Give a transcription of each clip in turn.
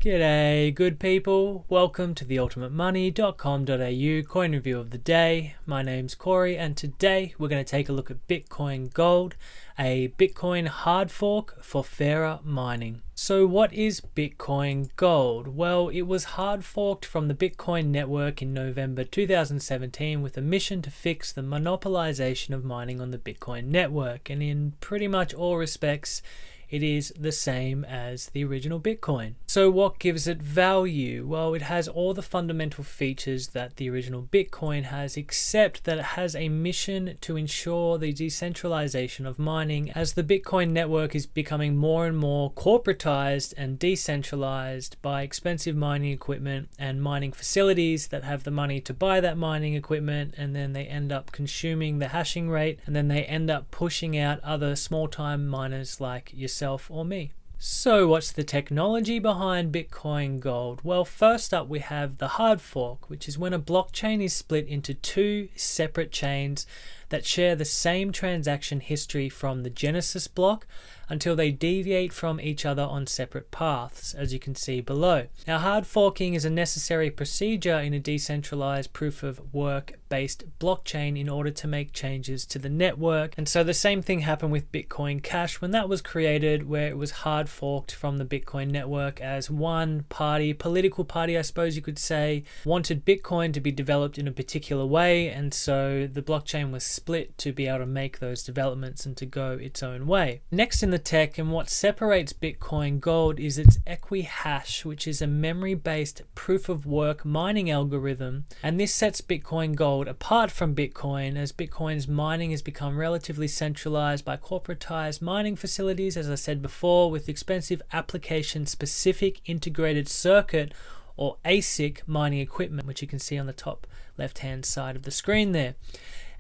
G'day good people, welcome to the ultimatemoney.com.au coin review of the day. My name's Corey and today we're going to take a look at Bitcoin Gold, a Bitcoin hard fork for fairer mining. So what is Bitcoin Gold? Well, it was hard forked from the Bitcoin network in November 2017 with a mission to fix the monopolization of mining on the Bitcoin network, and in pretty much all respects it is the same as the original Bitcoin. So what gives it value? Well, it has all the fundamental features that the original Bitcoin has, except that it has a mission to ensure the decentralization of mining, as the Bitcoin network is becoming more and more corporatized and decentralized by expensive mining equipment and mining facilities that have the money to buy that mining equipment, and then they end up consuming the hashing rate, and then they end up pushing out other small-time miners like yourself or me. So what's the technology behind Bitcoin Gold? Well, first up we have the hard fork, which is when a blockchain is split into two separate chains that share the same transaction history from the genesis block until they deviate from each other on separate paths, as you can see below. Now, hard forking is a necessary procedure in a decentralized proof of work based blockchain in order to make changes to the network. And so the same thing happened with Bitcoin Cash when that was created, where it was hard forked from the Bitcoin network as one party, political party I suppose you could say, wanted Bitcoin to be developed in a particular way, and so the blockchain was split to be able to make those developments and to go its own way. Next in the tech, and what separates Bitcoin Gold, is its Equihash, which is a memory-based proof of work mining algorithm, and this sets Bitcoin Gold apart from Bitcoin, as Bitcoin's mining has become relatively centralized by corporatized mining facilities, as I said before, with expensive application-specific integrated circuit or ASIC mining equipment, which you can see on the top left-hand side of the screen there.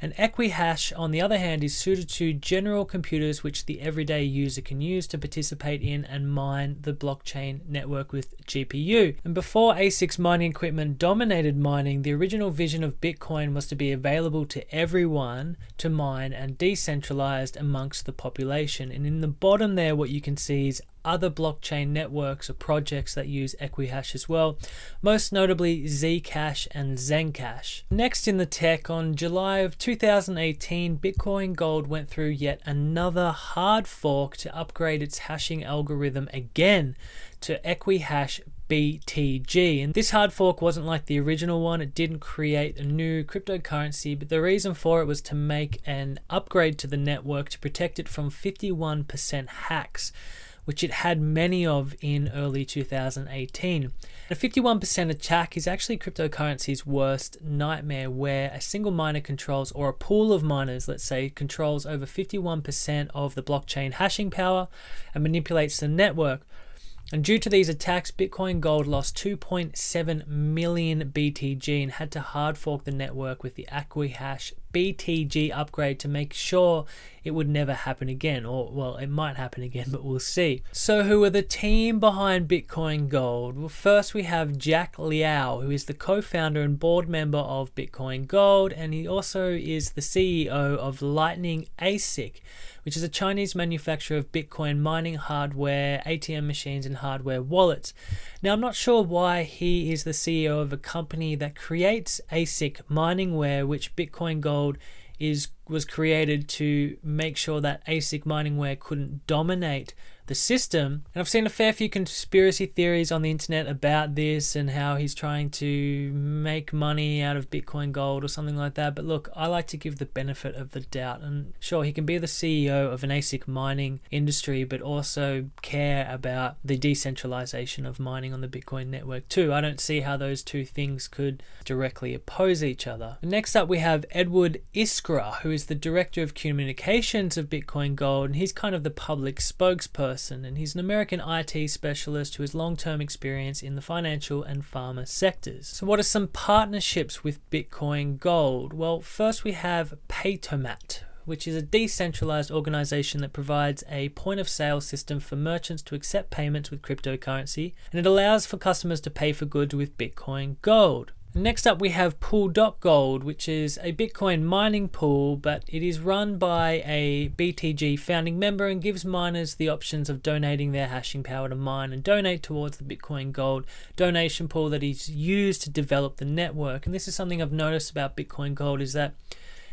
And Equihash, on the other hand, is suited to general computers which the everyday user can use to participate in and mine the blockchain network with GPU. And before ASIC's mining equipment dominated mining, the original vision of Bitcoin was to be available to everyone to mine and decentralized amongst the population. And in the bottom there, what you can see is other blockchain networks or projects that use Equihash as well, most notably Zcash and Zencash. Next in the tech, on July of 2018, Bitcoin Gold went through yet another hard fork to upgrade its hashing algorithm again to Equihash BTG. And this hard fork wasn't like the original one. It didn't create a new cryptocurrency, but the reason for it was to make an upgrade to the network to protect it from 51% hacks, which it had many of in early 2018. A 51% attack is actually cryptocurrency's worst nightmare, where a single miner controls, or a pool of miners, let's say, controls over 51% of the blockchain hashing power and manipulates the network. And due to these attacks, Bitcoin Gold lost 2.7 million BTG and had to hard fork the network with the Equihash BTG upgrade to make sure it would never happen again. Or, well, it might happen again, but we'll see. So who are the team behind Bitcoin Gold? Well, first we have Jack Liao, who is the co-founder and board member of Bitcoin Gold, and he also is the CEO of Lightning ASIC, which is a Chinese manufacturer of Bitcoin mining hardware, ATM machines, and hardware wallets. Now, I'm not sure why he is the CEO of a company that creates ASIC miningware, which Bitcoin Gold was created to make sure that ASIC miningware couldn't dominate the system. And I've seen a fair few conspiracy theories on the internet about this and how he's trying to make money out of Bitcoin Gold or something like that. But look, I like to give the benefit of the doubt. And sure, he can be the CEO of an ASIC mining industry, but also care about the decentralization of mining on the Bitcoin network too. I don't see how those two things could directly oppose each other. Next up, we have Edward Iskra, who is the director of communications of Bitcoin Gold, and he's kind of the public spokesperson. And he's an American IT specialist who has long-term experience in the financial and pharma sectors. So what are some partnerships with Bitcoin Gold? Well, first we have Paytomat, which is a decentralized organization that provides a point-of-sale system for merchants to accept payments with cryptocurrency, and it allows for customers to pay for goods with Bitcoin Gold. Next up we have Pool.Gold, which is a Bitcoin mining pool, but it is run by a BTG founding member and gives miners the options of donating their hashing power to mine and donate towards the Bitcoin Gold donation pool that is used to develop the network. And this is something I've noticed about Bitcoin Gold, is that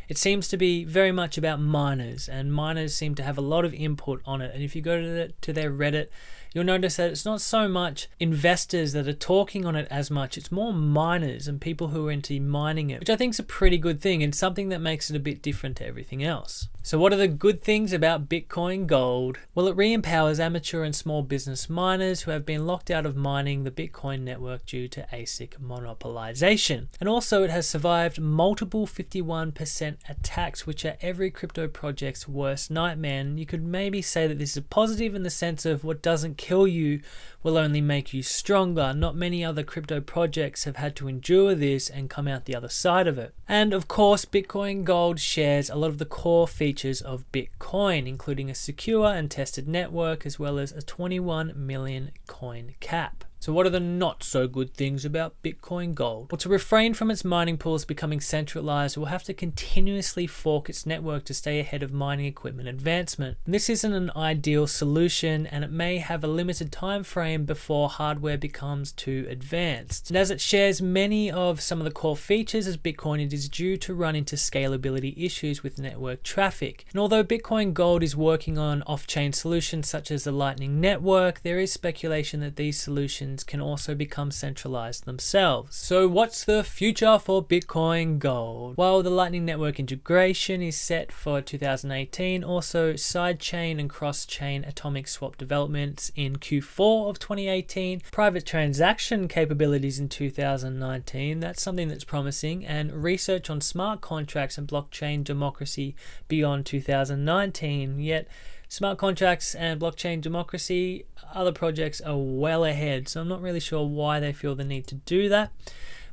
it seems to be very much about miners, and miners seem to have a lot of input on it. And if you go to their Reddit, you'll notice that it's not so much investors that are talking on it as much. It's more miners and people who are into mining it, which I think is a pretty good thing and something that makes it a bit different to everything else. So what are the good things about Bitcoin Gold? Well, it re-empowers amateur and small business miners who have been locked out of mining the Bitcoin network due to ASIC monopolization. And also it has survived multiple 51% attacks, which are every crypto project's worst nightmare. And you could maybe say that this is a positive in the sense of what doesn't kill you will only make you stronger. Not many other crypto projects have had to endure this and come out the other side of it. And of course, Bitcoin Gold shares a lot of the core features of Bitcoin, including a secure and tested network, as well as a 21 million coin cap. So what are the not so good things about Bitcoin Gold? Well, to refrain from its mining pools becoming centralized, it will have to continuously fork its network to stay ahead of mining equipment advancement. And this isn't an ideal solution, and it may have a limited time frame before hardware becomes too advanced. And as it shares many of some of the core features as Bitcoin, it is due to run into scalability issues with network traffic. And although Bitcoin Gold is working on off-chain solutions such as the Lightning Network, there is speculation that these solutions can also become centralized themselves. So what's the future for Bitcoin Gold? Well, the Lightning Network integration is set for 2018. Also, sidechain and cross-chain atomic swap developments in Q4 of 2018. Private transaction capabilities in 2019. That's something that's promising. And research on smart contracts and blockchain democracy beyond 2019. Yet smart contracts and blockchain democracy, other projects are well ahead, so I'm not really sure why they feel the need to do that.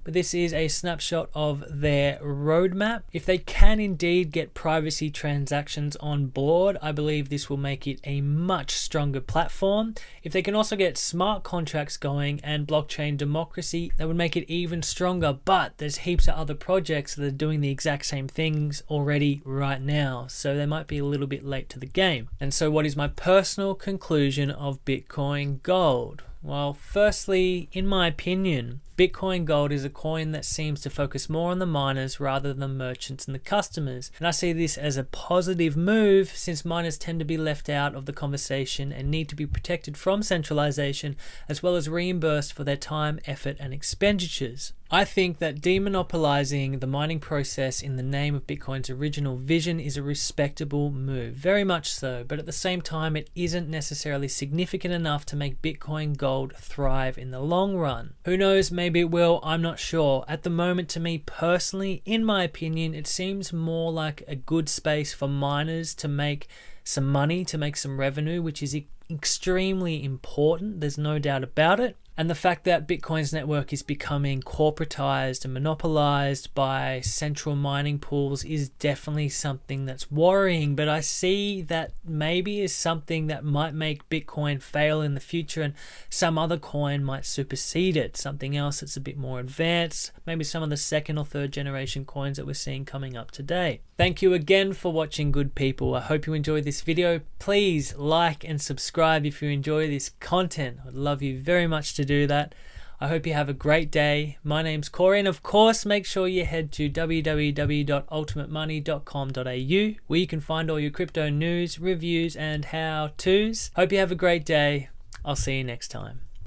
But this is a snapshot of their roadmap. If they can indeed get privacy transactions on board, I believe this will make it a much stronger platform. If they can also get smart contracts going and blockchain democracy, that would make it even stronger. But there's heaps of other projects that are doing the exact same things already right now, so they might be a little bit late to the game. And so what is my personal conclusion of Bitcoin Gold? Well, firstly, in my opinion, Bitcoin Gold is a coin that seems to focus more on the miners rather than the merchants and the customers. And I see this as a positive move, since miners tend to be left out of the conversation and need to be protected from centralization, as well as reimbursed for their time, effort, and expenditures. I think that demonopolizing the mining process in the name of Bitcoin's original vision is a respectable move, very much so, but at the same time it isn't necessarily significant enough to make Bitcoin Gold thrive in the long run. Who knows, maybe it will, I'm not sure. At the moment, to me personally, in my opinion, it seems more like a good space for miners to make some money, to make some revenue, which is extremely important, there's no doubt about it. And the fact that Bitcoin's network is becoming corporatized and monopolized by central mining pools is definitely something that's worrying, but I see that maybe is something that might make Bitcoin fail in the future and some other coin might supersede it, something else that's a bit more advanced, maybe some of the second or third generation coins that we're seeing coming up today. Thank you again for watching, good people. I hope you enjoyed this video. Please like and subscribe if you enjoy this content. I'd love you very much to do that. I hope you have a great day. My name's Corey, and of course make sure you head to www.ultimatemoney.com.au where you can find all your crypto news, reviews and how-tos. Hope you have a great day. I'll see you next time.